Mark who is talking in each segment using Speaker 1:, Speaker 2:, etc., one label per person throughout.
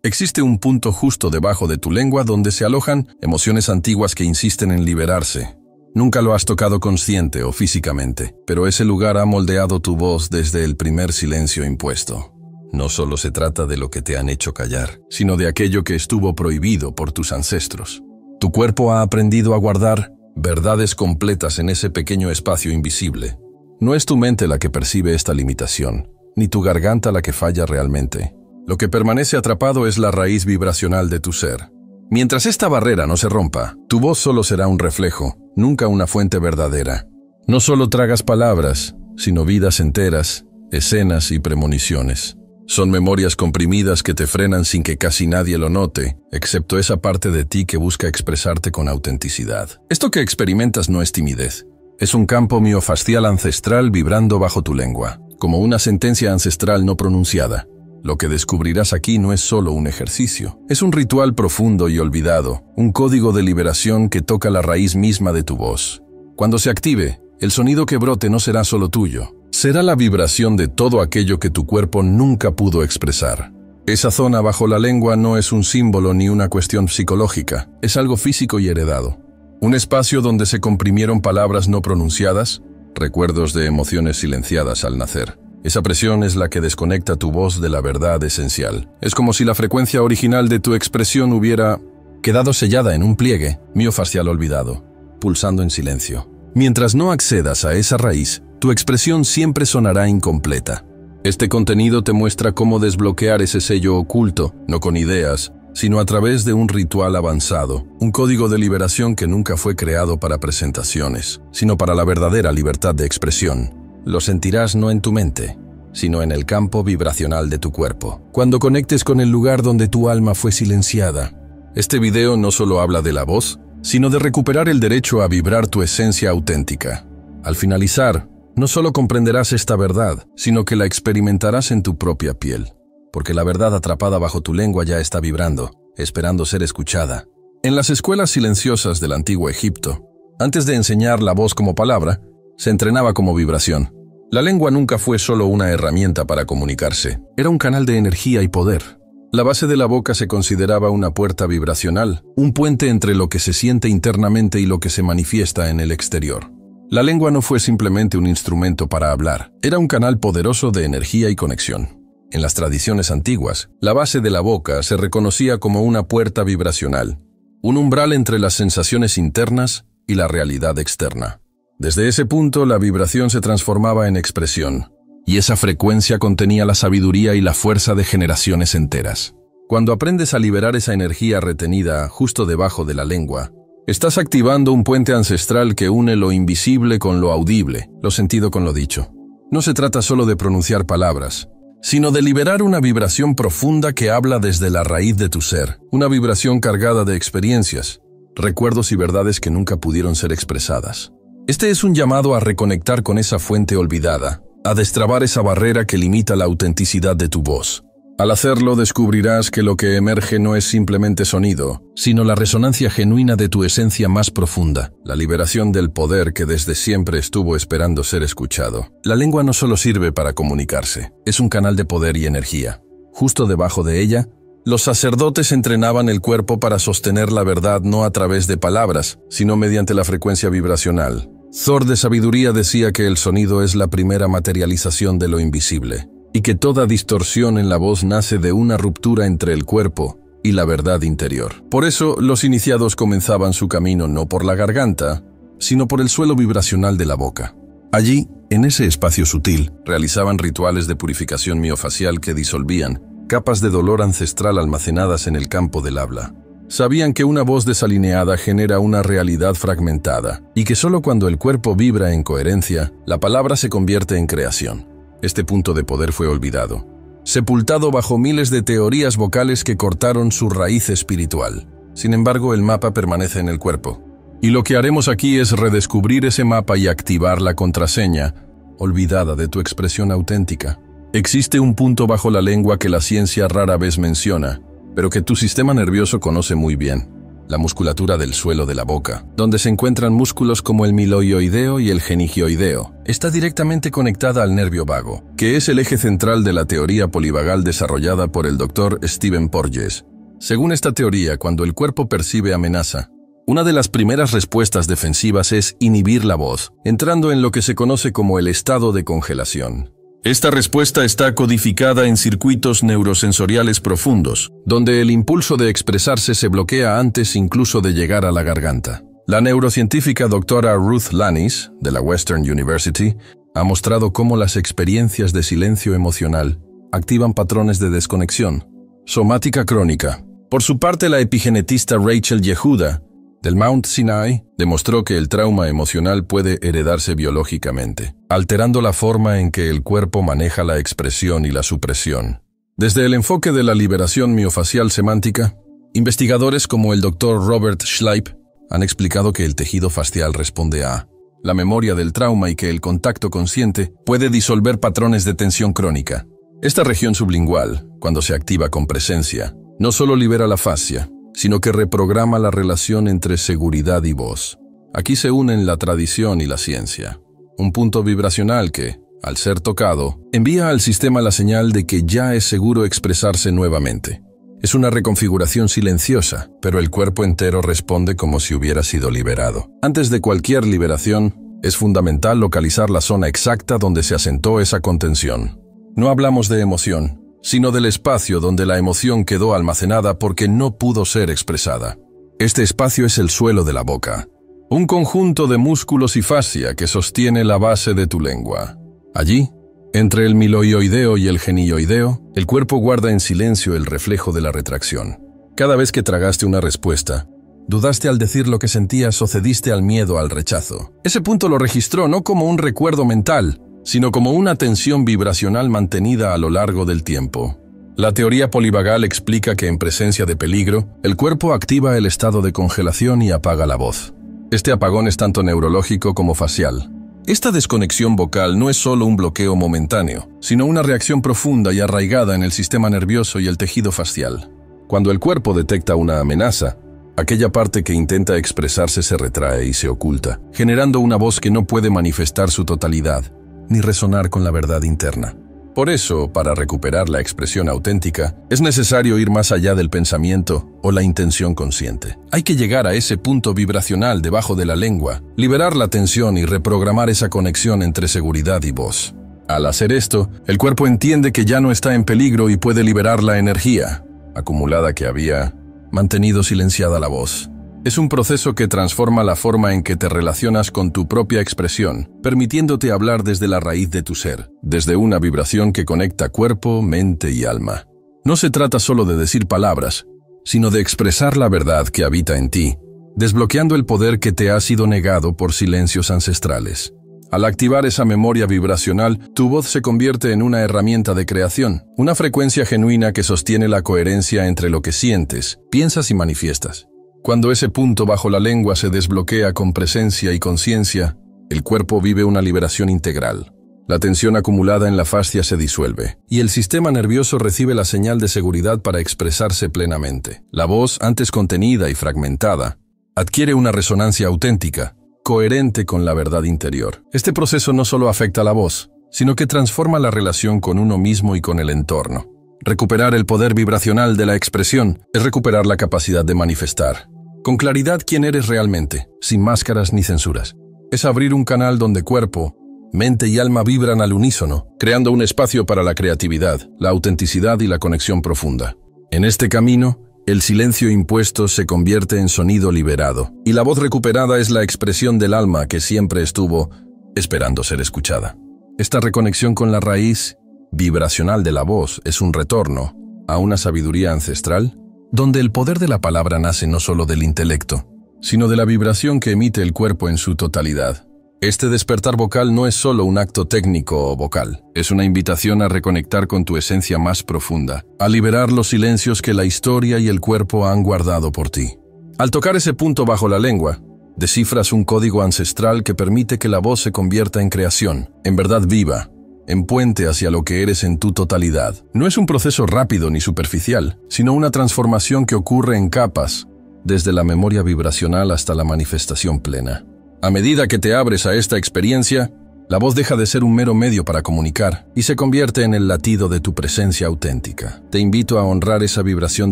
Speaker 1: Existe un punto justo debajo de tu lengua donde se alojan emociones antiguas que insisten en liberarse. Nunca lo has tocado consciente o físicamente, pero ese lugar ha moldeado tu voz desde el primer silencio impuesto. No solo se trata de lo que te han hecho callar, sino de aquello que estuvo prohibido por tus ancestros. Tu cuerpo ha aprendido a guardar verdades completas en ese pequeño espacio invisible. No es tu mente la que percibe esta limitación, ni tu garganta la que falla realmente. Lo que permanece atrapado es la raíz vibracional de tu ser. Mientras esta barrera no se rompa, tu voz solo será un reflejo, nunca una fuente verdadera. No solo tragas palabras, sino vidas enteras, escenas y premoniciones. Son memorias comprimidas que te frenan sin que casi nadie lo note, excepto esa parte de ti que busca expresarte con autenticidad. Esto que experimentas no es timidez. Es un campo miofascial ancestral vibrando bajo tu lengua, como una sentencia ancestral no pronunciada. Lo que descubrirás aquí no es solo un ejercicio, es un ritual profundo y olvidado, un código de liberación que toca la raíz misma de tu voz. Cuando se active, el sonido que brote no será solo tuyo, será la vibración de todo aquello que tu cuerpo nunca pudo expresar. Esa zona bajo la lengua no es un símbolo ni una cuestión psicológica, es algo físico y heredado. Un espacio donde se comprimieron palabras no pronunciadas, recuerdos de emociones silenciadas al nacer. Esa presión es la que desconecta tu voz de la verdad esencial. Es como si la frecuencia original de tu expresión hubiera quedado sellada en un pliegue miofascial olvidado, pulsando en silencio. Mientras no accedas a esa raíz, tu expresión siempre sonará incompleta. Este contenido te muestra cómo desbloquear ese sello oculto, no con ideas, sino a través de un ritual avanzado, un código de liberación que nunca fue creado para presentaciones, sino para la verdadera libertad de expresión. Lo sentirás no en tu mente, sino en el campo vibracional de tu cuerpo, cuando conectes con el lugar donde tu alma fue silenciada. Este video no solo habla de la voz, sino de recuperar el derecho a vibrar tu esencia auténtica. Al finalizar, no solo comprenderás esta verdad, sino que la experimentarás en tu propia piel, porque la verdad atrapada bajo tu lengua ya está vibrando, esperando ser escuchada. En las escuelas silenciosas del antiguo Egipto, antes de enseñar la voz como palabra, se entrenaba como vibración. La lengua nunca fue solo una herramienta para comunicarse, era un canal de energía y poder. La base de la boca se consideraba una puerta vibracional, un puente entre lo que se siente internamente y lo que se manifiesta en el exterior. La lengua no fue simplemente un instrumento para hablar, era un canal poderoso de energía y conexión. En las tradiciones antiguas, la base de la boca se reconocía como una puerta vibracional, un umbral entre las sensaciones internas y la realidad externa. Desde ese punto, la vibración se transformaba en expresión, y esa frecuencia contenía la sabiduría y la fuerza de generaciones enteras. Cuando aprendes a liberar esa energía retenida justo debajo de la lengua, estás activando un puente ancestral que une lo invisible con lo audible, lo sentido con lo dicho. No se trata solo de pronunciar palabras, sino de liberar una vibración profunda que habla desde la raíz de tu ser, una vibración cargada de experiencias, recuerdos y verdades que nunca pudieron ser expresadas. Este es un llamado a reconectar con esa fuente olvidada, a destrabar esa barrera que limita la autenticidad de tu voz. Al hacerlo, descubrirás que lo que emerge no es simplemente sonido, sino la resonancia genuina de tu esencia más profunda, la liberación del poder que desde siempre estuvo esperando ser escuchado. La lengua no solo sirve para comunicarse, es un canal de poder y energía. Justo debajo de ella, los sacerdotes entrenaban el cuerpo para sostener la verdad no a través de palabras, sino mediante la frecuencia vibracional. Thor de Sabiduría decía que el sonido es la primera materialización de lo invisible, y que toda distorsión en la voz nace de una ruptura entre el cuerpo y la verdad interior. Por eso, los iniciados comenzaban su camino no por la garganta, sino por el suelo vibracional de la boca. Allí, en ese espacio sutil, realizaban rituales de purificación miofascial que disolvían capas de dolor ancestral almacenadas en el campo del habla. Sabían que una voz desalineada genera una realidad fragmentada, y que solo cuando el cuerpo vibra en coherencia, la palabra se convierte en creación. Este punto de poder fue olvidado, sepultado bajo miles de teorías vocales que cortaron su raíz espiritual. Sin embargo, el mapa permanece en el cuerpo. Y lo que haremos aquí es redescubrir ese mapa y activar la contraseña olvidada de tu expresión auténtica. Existe un punto bajo la lengua que la ciencia rara vez menciona, pero que tu sistema nervioso conoce muy bien. la musculatura del suelo de la boca, donde se encuentran músculos como el miloioideo y el genigioideo. Está directamente conectada al nervio vago, que es el eje central de la teoría polivagal desarrollada por el Dr. Stephen Porges. Según esta teoría, cuando el cuerpo percibe amenaza, una de las primeras respuestas defensivas es inhibir la voz, entrando en lo que se conoce como el estado de congelación. Esta respuesta está codificada en circuitos neurosensoriales profundos, donde el impulso de expresarse se bloquea antes incluso de llegar a la garganta. La neurocientífica doctora Ruth Lannis, de la Western University, ha mostrado cómo las experiencias de silencio emocional activan patrones de desconexión somática crónica. Por su parte, la epigenetista Rachel Yehuda, del Mount Sinai, demostró que el trauma emocional puede heredarse biológicamente, alterando la forma en que el cuerpo maneja la expresión y la supresión. Desde el enfoque de la liberación miofacial semántica, investigadores como el Dr. Robert Schleip han explicado que el tejido facial responde a la memoria del trauma y que el contacto consciente puede disolver patrones de tensión crónica. Esta región sublingual, cuando se activa con presencia, no solo libera la fascia, sino que reprograma la relación entre seguridad y voz. Aquí se unen la tradición y la ciencia. Un punto vibracional que, al ser tocado, envía al sistema la señal de que ya es seguro expresarse nuevamente. Es una reconfiguración silenciosa, pero el cuerpo entero responde como si hubiera sido liberado. Antes de cualquier liberación, es fundamental localizar la zona exacta donde se asentó esa contención. No hablamos de emoción, sino del espacio donde la emoción quedó almacenada porque no pudo ser expresada. Este espacio es el suelo de la boca, un conjunto de músculos y fascia que sostiene la base de tu lengua. Allí, entre el miloioideo y el genioideo, el cuerpo guarda en silencio el reflejo de la retracción. Cada vez que tragaste una respuesta, dudaste al decir lo que sentías o cediste al miedo al rechazo. Ese punto lo registró no como un recuerdo mental, sino como una tensión vibracional mantenida a lo largo del tiempo. La teoría polivagal explica que en presencia de peligro, el cuerpo activa el estado de congelación y apaga la voz. Este apagón es tanto neurológico como facial. Esta desconexión vocal no es solo un bloqueo momentáneo, sino una reacción profunda y arraigada en el sistema nervioso y el tejido facial. Cuando el cuerpo detecta una amenaza, aquella parte que intenta expresarse se retrae y se oculta, generando una voz que no puede manifestar su totalidad, ni resonar con la verdad interna. Por eso, para recuperar la expresión auténtica, es necesario ir más allá del pensamiento o la intención consciente. Hay que llegar a ese punto vibracional debajo de la lengua, liberar la tensión y reprogramar esa conexión entre seguridad y voz. Al hacer esto, el cuerpo entiende que ya no está en peligro y puede liberar la energía acumulada que había mantenido silenciada la voz. Es un proceso que transforma la forma en que te relacionas con tu propia expresión, permitiéndote hablar desde la raíz de tu ser, desde una vibración que conecta cuerpo, mente y alma. No se trata solo de decir palabras, sino de expresar la verdad que habita en ti, desbloqueando el poder que te ha sido negado por silencios ancestrales. Al activar esa memoria vibracional, tu voz se convierte en una herramienta de creación, una frecuencia genuina que sostiene la coherencia entre lo que sientes, piensas y manifiestas. Cuando ese punto bajo la lengua se desbloquea con presencia y conciencia, el cuerpo vive una liberación integral. La tensión acumulada en la fascia se disuelve, y el sistema nervioso recibe la señal de seguridad para expresarse plenamente. La voz, antes contenida y fragmentada, adquiere una resonancia auténtica, coherente con la verdad interior. Este proceso no solo afecta a la voz, sino que transforma la relación con uno mismo y con el entorno. Recuperar el poder vibracional de la expresión es recuperar la capacidad de manifestar con claridad quién eres realmente, sin máscaras ni censuras. Es abrir un canal donde cuerpo, mente y alma vibran al unísono, creando un espacio para la creatividad, la autenticidad y la conexión profunda. En este camino, el silencio impuesto se convierte en sonido liberado, y la voz recuperada es la expresión del alma que siempre estuvo esperando ser escuchada. Esta reconexión con la raíz vibracional de la voz es un retorno a una sabiduría ancestral, donde el poder de la palabra nace no solo del intelecto, sino de la vibración que emite el cuerpo en su totalidad. Este despertar vocal no es solo un acto técnico o vocal, es una invitación a reconectar con tu esencia más profunda, a liberar los silencios que la historia y el cuerpo han guardado por ti. Al tocar ese punto bajo la lengua, descifras un código ancestral que permite que la voz se convierta en creación, en verdad viva, en puente hacia lo que eres en tu totalidad. No es un proceso rápido ni superficial, sino una transformación que ocurre en capas, desde la memoria vibracional hasta la manifestación plena. A medida que te abres a esta experiencia, la voz deja de ser un mero medio para comunicar y se convierte en el latido de tu presencia auténtica. Te invito a honrar esa vibración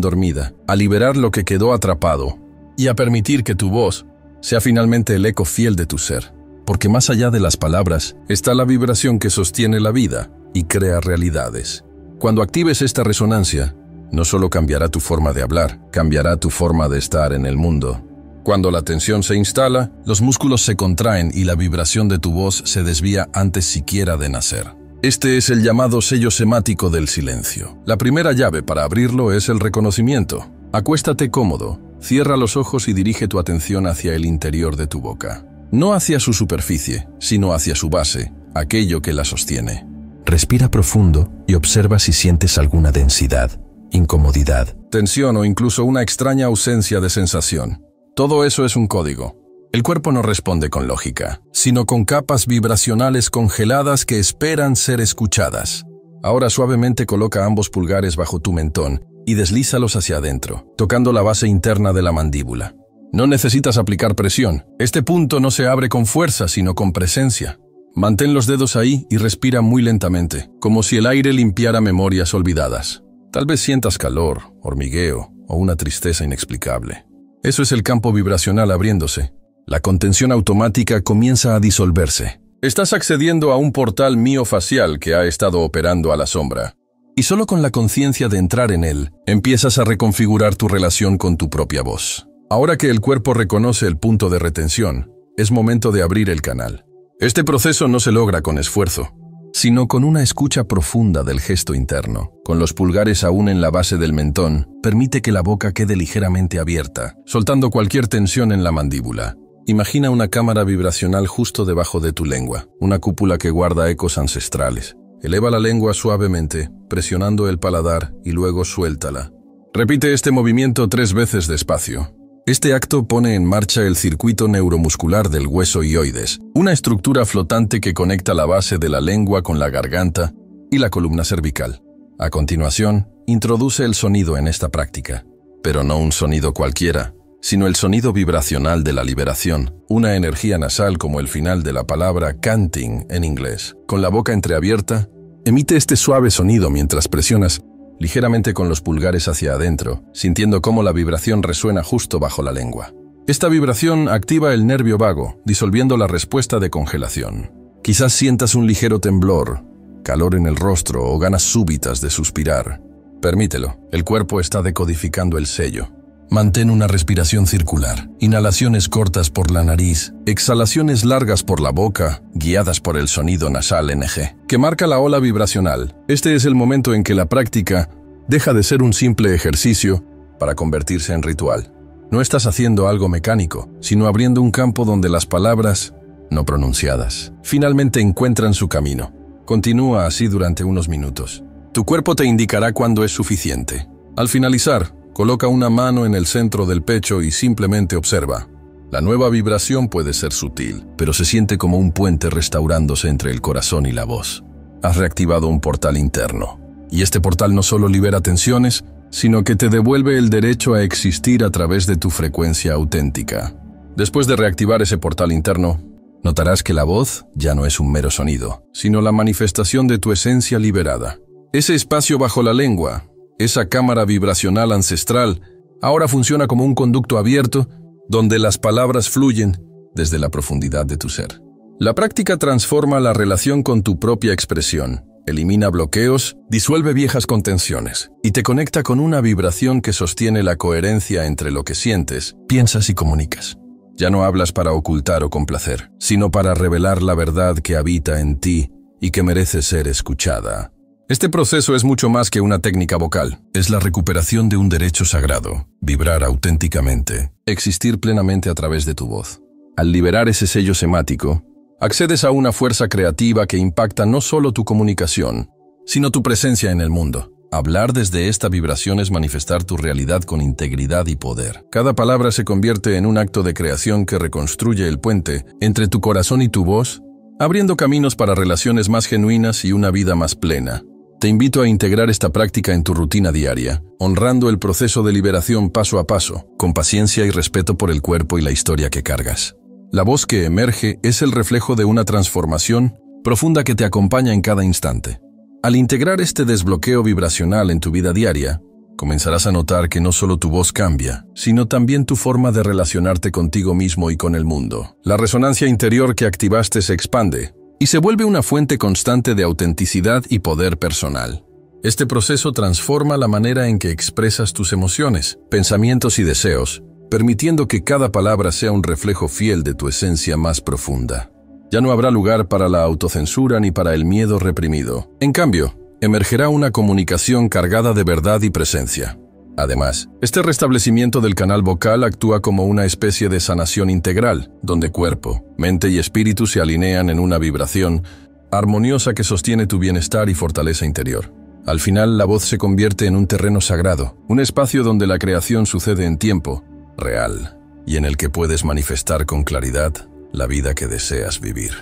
Speaker 1: dormida, a liberar lo que quedó atrapado y a permitir que tu voz sea finalmente el eco fiel de tu ser. Porque más allá de las palabras está la vibración que sostiene la vida y crea realidades. Cuando actives esta resonancia, no solo cambiará tu forma de hablar, cambiará tu forma de estar en el mundo. Cuando la tensión se instala, los músculos se contraen y la vibración de tu voz se desvía antes siquiera de nacer. Este es el llamado sello semático del silencio. La primera llave para abrirlo es el reconocimiento. Acuéstate cómodo, cierra los ojos y dirige tu atención hacia el interior de tu boca. No hacia su superficie, sino hacia su base, aquello que la sostiene. Respira profundo y observa si sientes alguna densidad, incomodidad, tensión o incluso una extraña ausencia de sensación. Todo eso es un código. El cuerpo no responde con lógica, sino con capas vibracionales congeladas que esperan ser escuchadas. Ahora suavemente coloca ambos pulgares bajo tu mentón y deslízalos hacia adentro, tocando la base interna de la mandíbula. No necesitas aplicar presión. Este punto no se abre con fuerza, sino con presencia. Mantén los dedos ahí y respira muy lentamente, como si el aire limpiara memorias olvidadas. Tal vez sientas calor, hormigueo o una tristeza inexplicable. Eso es el campo vibracional abriéndose. La contención automática comienza a disolverse. Estás accediendo a un portal miofacial que ha estado operando a la sombra. Y solo con la conciencia de entrar en él, empiezas a reconfigurar tu relación con tu propia voz. Ahora que el cuerpo reconoce el punto de retención, es momento de abrir el canal. Este proceso no se logra con esfuerzo, sino con una escucha profunda del gesto interno. Con los pulgares aún en la base del mentón, permite que la boca quede ligeramente abierta, soltando cualquier tensión en la mandíbula. Imagina una cámara vibracional justo debajo de tu lengua, una cúpula que guarda ecos ancestrales. Eleva la lengua suavemente, presionando el paladar y luego suéltala. Repite este movimiento 3 veces despacio. Este acto pone en marcha el circuito neuromuscular del hueso hioides, una estructura flotante que conecta la base de la lengua con la garganta y la columna cervical. A continuación, introduce el sonido en esta práctica, pero no un sonido cualquiera, sino el sonido vibracional de la liberación, una energía nasal como el final de la palabra canting en inglés. Con la boca entreabierta, emite este suave sonido mientras presionas ligeramente con los pulgares hacia adentro, sintiendo cómo la vibración resuena justo bajo la lengua. Esta vibración activa el nervio vago, disolviendo la respuesta de congelación. Quizás sientas un ligero temblor, calor en el rostro o ganas súbitas de suspirar. Permítelo, el cuerpo está decodificando el sello. Mantén una respiración circular, inhalaciones cortas por la nariz, exhalaciones largas por la boca, guiadas por el sonido nasal NG, que marca la ola vibracional. Este es el momento en que la práctica deja de ser un simple ejercicio para convertirse en ritual. No estás haciendo algo mecánico, sino abriendo un campo donde las palabras, no pronunciadas, finalmente encuentran su camino. Continúa así durante unos minutos. Tu cuerpo te indicará cuándo es suficiente. Al finalizar, coloca una mano en el centro del pecho y simplemente observa. La nueva vibración puede ser sutil, pero se siente como un puente restaurándose entre el corazón y la voz. Has reactivado un portal interno. Y este portal no solo libera tensiones, sino que te devuelve el derecho a existir a través de tu frecuencia auténtica. Después de reactivar ese portal interno, notarás que la voz ya no es un mero sonido, sino la manifestación de tu esencia liberada. Ese espacio bajo la lengua, esa cámara vibracional ancestral, ahora funciona como un conducto abierto donde las palabras fluyen desde la profundidad de tu ser. La práctica transforma la relación con tu propia expresión, elimina bloqueos, disuelve viejas contenciones y te conecta con una vibración que sostiene la coherencia entre lo que sientes, piensas y comunicas. Ya no hablas para ocultar o complacer, sino para revelar la verdad que habita en ti y que merece ser escuchada. Este proceso es mucho más que una técnica vocal. Es la recuperación de un derecho sagrado, vibrar auténticamente, existir plenamente a través de tu voz. Al liberar ese sello semático, accedes a una fuerza creativa que impacta no solo tu comunicación, sino tu presencia en el mundo. Hablar desde esta vibración es manifestar tu realidad con integridad y poder. Cada palabra se convierte en un acto de creación que reconstruye el puente entre tu corazón y tu voz, abriendo caminos para relaciones más genuinas y una vida más plena. Te invito a integrar esta práctica en tu rutina diaria, honrando el proceso de liberación paso a paso, con paciencia y respeto por el cuerpo y la historia que cargas. La voz que emerge es el reflejo de una transformación profunda que te acompaña en cada instante. Al integrar este desbloqueo vibracional en tu vida diaria, comenzarás a notar que no solo tu voz cambia, sino también tu forma de relacionarte contigo mismo y con el mundo. La resonancia interior que activaste se expande y se vuelve una fuente constante de autenticidad y poder personal. Este proceso transforma la manera en que expresas tus emociones, pensamientos y deseos, permitiendo que cada palabra sea un reflejo fiel de tu esencia más profunda. Ya no habrá lugar para la autocensura ni para el miedo reprimido. En cambio, emergerá una comunicación cargada de verdad y presencia. Además, este restablecimiento del canal vocal actúa como una especie de sanación integral, donde cuerpo, mente y espíritu se alinean en una vibración armoniosa que sostiene tu bienestar y fortaleza interior. Al final, la voz se convierte en un terreno sagrado, un espacio donde la creación sucede en tiempo real y en el que puedes manifestar con claridad la vida que deseas vivir.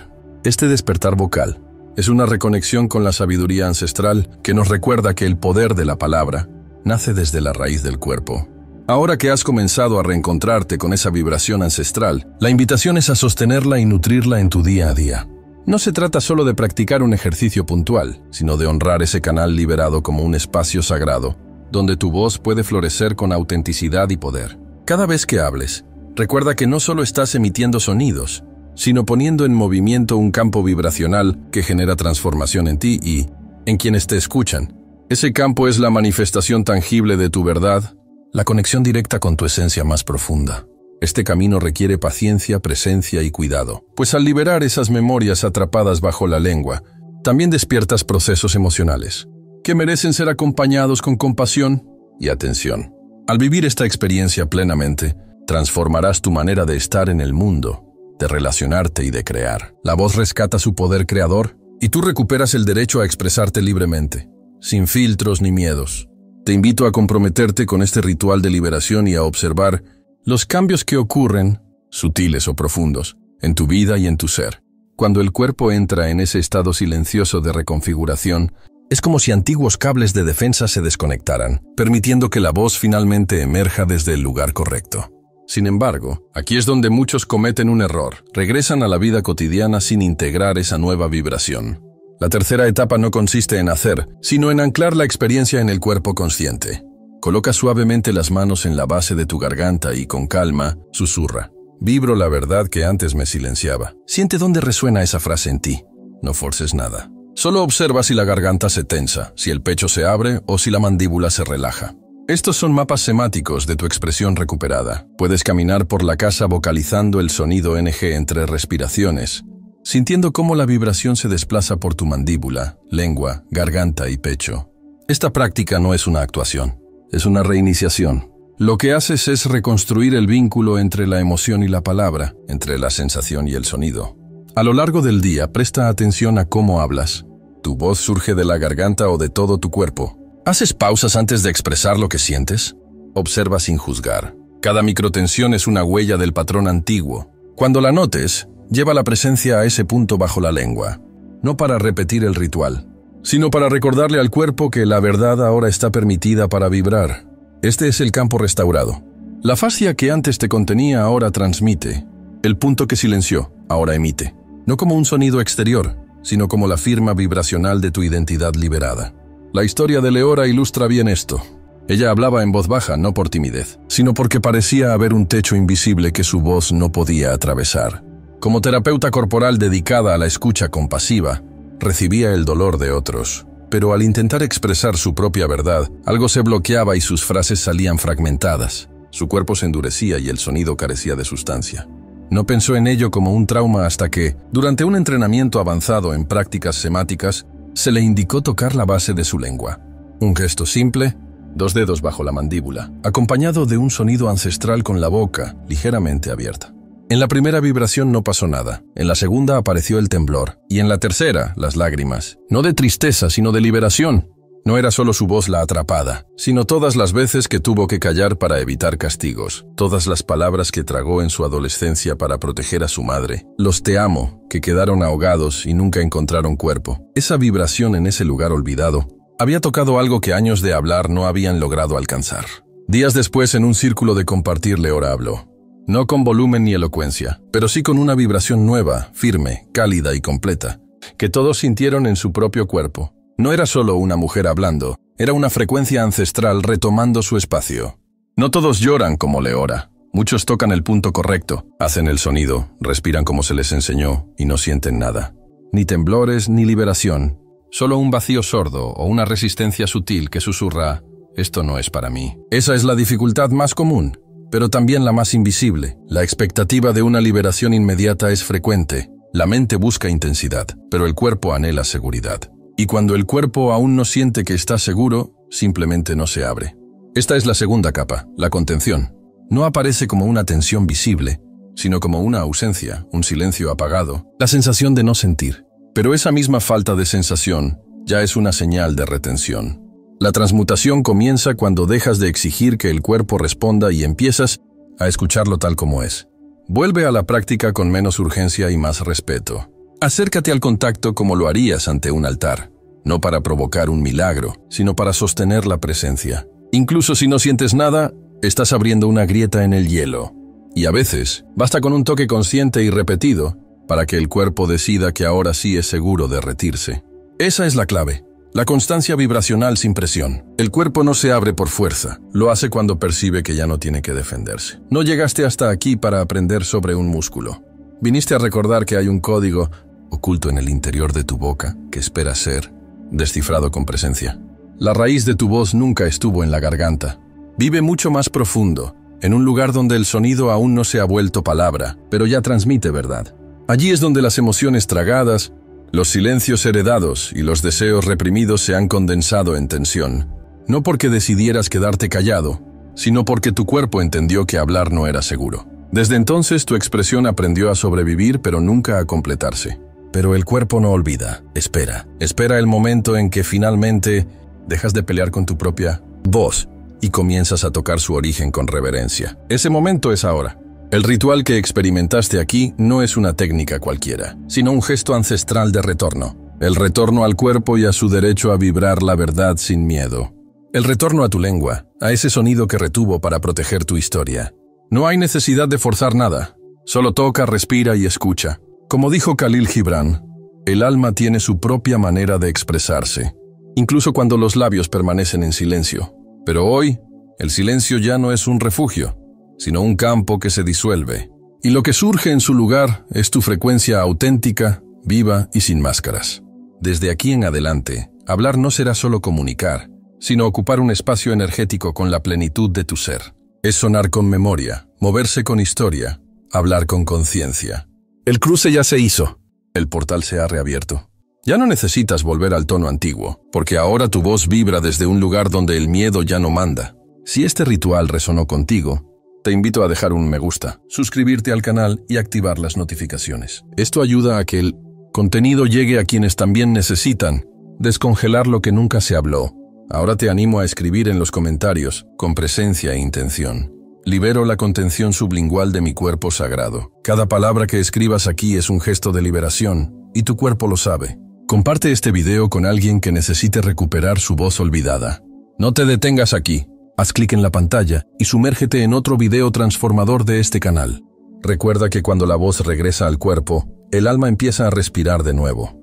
Speaker 1: Este despertar vocal es una reconexión con la sabiduría ancestral que nos recuerda que el poder de la palabra nace desde la raíz del cuerpo. Ahora que has comenzado a reencontrarte con esa vibración ancestral, la invitación es a sostenerla y nutrirla en tu día a día. No se trata solo de practicar un ejercicio puntual, sino de honrar ese canal liberado como un espacio sagrado, donde tu voz puede florecer con autenticidad y poder. Cada vez que hables, recuerda que no solo estás emitiendo sonidos, sino poniendo en movimiento un campo vibracional que genera transformación en ti y en quienes te escuchan. Ese campo es la manifestación tangible de tu verdad, la conexión directa con tu esencia más profunda. Este camino requiere paciencia, presencia y cuidado, pues al liberar esas memorias atrapadas bajo la lengua, también despiertas procesos emocionales, que merecen ser acompañados con compasión y atención. Al vivir esta experiencia plenamente, transformarás tu manera de estar en el mundo, de relacionarte y de crear. La voz rescata su poder creador y tú recuperas el derecho a expresarte libremente, sin filtros ni miedos. Te invito a comprometerte con este ritual de liberación y a observar los cambios que ocurren, sutiles o profundos, en tu vida y en tu ser. Cuando el cuerpo entra en ese estado silencioso de reconfiguración, es como si antiguos cables de defensa se desconectaran, permitiendo que la voz finalmente emerja desde el lugar correcto. Sin embargo, aquí es donde muchos cometen un error. Regresan a la vida cotidiana sin integrar esa nueva vibración. La tercera etapa no consiste en hacer, sino en anclar la experiencia en el cuerpo consciente. Coloca suavemente las manos en la base de tu garganta y con calma, susurra. Vibro la verdad que antes me silenciaba. Siente dónde resuena esa frase en ti. No forces nada. Solo observa si la garganta se tensa, si el pecho se abre o si la mandíbula se relaja. Estos son mapas semáticos de tu expresión recuperada. Puedes caminar por la casa vocalizando el sonido NG entre respiraciones, sintiendo cómo la vibración se desplaza por tu mandíbula, lengua, garganta y pecho. Esta práctica no es una actuación, es una reiniciación. Lo que haces es reconstruir el vínculo entre la emoción y la palabra, entre la sensación y el sonido. A lo largo del día, presta atención a cómo hablas. ¿Tu voz surge de la garganta o de todo tu cuerpo? ¿Haces pausas antes de expresar lo que sientes? Observa sin juzgar. Cada microtensión es una huella del patrón antiguo. Cuando la notes, lleva la presencia a ese punto bajo la lengua, no para repetir el ritual, sino para recordarle al cuerpo que la verdad ahora está permitida para vibrar. Este es el campo restaurado. La fascia que antes te contenía ahora transmite. El punto que silenció ahora emite. No como un sonido exterior, sino como la firma vibracional de tu identidad liberada. La historia de Leora ilustra bien esto. Ella hablaba en voz baja, no por timidez, sino porque parecía haber un techo invisible que su voz no podía atravesar. Como terapeuta corporal dedicada a la escucha compasiva, recibía el dolor de otros. Pero al intentar expresar su propia verdad, algo se bloqueaba y sus frases salían fragmentadas. Su cuerpo se endurecía y el sonido carecía de sustancia. No pensó en ello como un trauma hasta que, durante un entrenamiento avanzado en prácticas semáticas, se le indicó tocar la base de su lengua. Un gesto simple, 2 dedos bajo la mandíbula, acompañado de un sonido ancestral con la boca ligeramente abierta. En la primera vibración no pasó nada, en la segunda apareció el temblor, y en la tercera, las lágrimas. No de tristeza, sino de liberación. No era solo su voz la atrapada, sino todas las veces que tuvo que callar para evitar castigos, todas las palabras que tragó en su adolescencia para proteger a su madre, los te amo, que quedaron ahogados y nunca encontraron cuerpo. Esa vibración en ese lugar olvidado Había tocado algo que años de hablar no habían logrado alcanzar. Días después, en un círculo de compartir, Leora habló. No con volumen ni elocuencia, pero sí con una vibración nueva, firme, cálida y completa, que todos sintieron en su propio cuerpo. No era solo una mujer hablando, era una frecuencia ancestral retomando su espacio. No todos lloran como Leora. Muchos tocan el punto correcto, hacen el sonido, respiran como se les enseñó y no sienten nada. Ni temblores ni liberación, solo un vacío sordo o una resistencia sutil que susurra, esto no es para mí. Esa es la dificultad más común, pero también la más invisible. La expectativa de una liberación inmediata es frecuente. La mente busca intensidad, pero el cuerpo anhela seguridad. Y cuando el cuerpo aún no siente que está seguro, simplemente no se abre. Esta es la segunda capa, la contención. No aparece como una tensión visible, sino como una ausencia, un silencio apagado, la sensación de no sentir. Pero esa misma falta de sensación ya es una señal de retención. La transmutación comienza cuando dejas de exigir que el cuerpo responda y empiezas a escucharlo tal como es. Vuelve a la práctica con menos urgencia y más respeto. Acércate al contacto como lo harías ante un altar, no para provocar un milagro, sino para sostener la presencia. Incluso si no sientes nada, estás abriendo una grieta en el hielo. Y a veces, basta con un toque consciente y repetido para que el cuerpo decida que ahora sí es seguro derretirse. Esa es la clave. La constancia vibracional sin presión. El cuerpo no se abre por fuerza, lo hace cuando percibe que ya no tiene que defenderse. No llegaste hasta aquí para aprender sobre un músculo. Viniste a recordar que hay un código oculto en el interior de tu boca que espera ser descifrado con presencia. La raíz de tu voz nunca estuvo en la garganta. Vive mucho más profundo, en un lugar donde el sonido aún no se ha vuelto palabra, pero ya transmite verdad. Allí es donde las emociones tragadas, los silencios heredados y los deseos reprimidos se han condensado en tensión. No porque decidieras quedarte callado, sino porque tu cuerpo entendió que hablar no era seguro. Desde entonces tu expresión aprendió a sobrevivir pero nunca a completarse. Pero el cuerpo no olvida, espera el momento en que finalmente dejas de pelear con tu propia voz y comienzas a tocar su origen con reverencia. Ese momento es ahora. El ritual que experimentaste aquí no es una técnica cualquiera, sino un gesto ancestral de retorno. El retorno al cuerpo y a su derecho a vibrar la verdad sin miedo. El retorno a tu lengua, a ese sonido que retuvo para proteger tu historia. No hay necesidad de forzar nada, solo toca, respira y escucha. Como dijo Khalil Gibran, el alma tiene su propia manera de expresarse, incluso cuando los labios permanecen en silencio. Pero hoy, el silencio ya no es un refugio, sino un campo que se disuelve. Y lo que surge en su lugar es tu frecuencia auténtica, viva y sin máscaras. Desde aquí en adelante, hablar no será solo comunicar, sino ocupar un espacio energético con la plenitud de tu ser. Es sonar con memoria, moverse con historia, hablar con conciencia. El cruce ya se hizo. El portal se ha reabierto. Ya no necesitas volver al tono antiguo, porque ahora tu voz vibra desde un lugar donde el miedo ya no manda. Si este ritual resonó contigo, te invito a dejar un me gusta, suscribirte al canal y activar las notificaciones. Esto ayuda a que el contenido llegue a quienes también necesitan descongelar lo que nunca se habló. Ahora te animo a escribir en los comentarios, con presencia e intención. Libero la contención sublingual de mi cuerpo sagrado. Cada palabra que escribas aquí es un gesto de liberación, y tu cuerpo lo sabe. Comparte este video con alguien que necesite recuperar su voz olvidada. No te detengas aquí. Haz clic en la pantalla y sumérgete en otro video transformador de este canal. Recuerda que cuando la voz regresa al cuerpo, el alma empieza a respirar de nuevo.